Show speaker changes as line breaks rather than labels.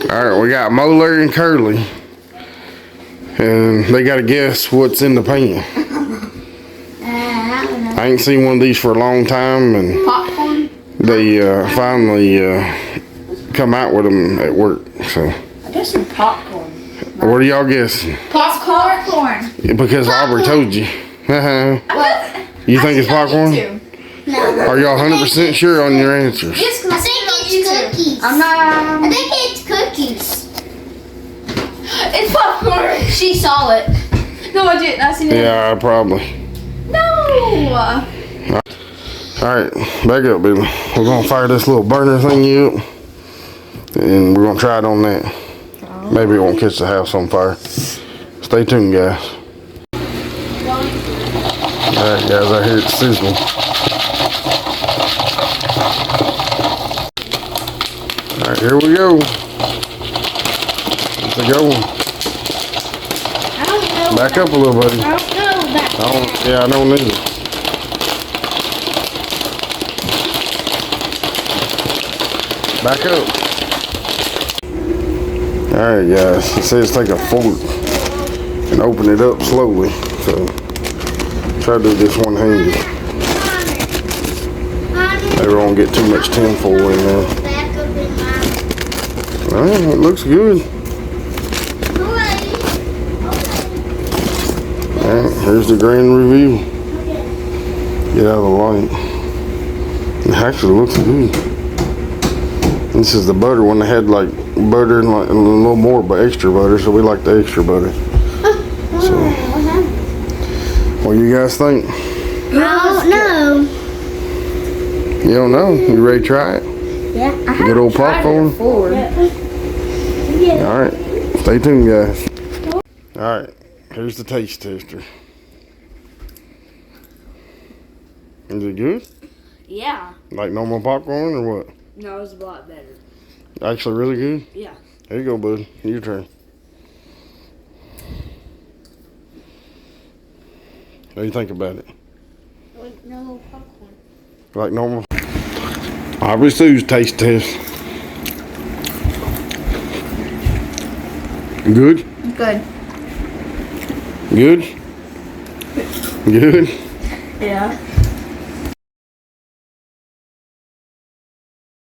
Alright, we got Molar and Curly. And they gotta guess what's in the pan. I ain't seen one of these for a long time, and
Popcorn?
they finally come out with them at work. So,
I guess some popcorn.
what are y'all guessing?
Popcorn.
Because Aubrey told you. You think it's popcorn?
No.
Are y'all 100% sure on your answers?
I think it's cookies. I think it's cookies.
It's popcorn. She saw it. No, I didn't. I seen it.
Yeah, probably.
No.
Alright, back up, baby. We're gonna fire this little burner thingy up. And we're gonna try it on that. Maybe it won't catch the house on fire. Stay tuned, guys. Alright, guys, I hear it sizzling. Alright, here we go. It's a go.
I don't know.
Back up a little, buddy.
I don't know about
Yeah, I don't need it. Back up. Alright, guys. It says take a fork and open it up slowly. So, try to do this one-handed. Maybe I won't get too much tinfoil in there. Alright, it looks good. Alright, here's the grand review. Get out of the light. It actually looks good. This is the butter one. They had like butter and like a little more but extra butter, so we like the extra butter. So, what do you guys think?
I don't know.
You don't know? You ready to try it?
Yeah.
Good old popcorn?
Yeah.
Alright, stay tuned, guys. Alright, here's the taste tester. Is it good?
Yeah.
Like normal popcorn or what?
No, it's a lot better.
Actually really good?
Yeah.
There you go, bud. Your turn. What do you think about it?
Like no popcorn.
Like normal? Aubrey Sue's taste test. Good?
Good.
Good? Good?
Yeah.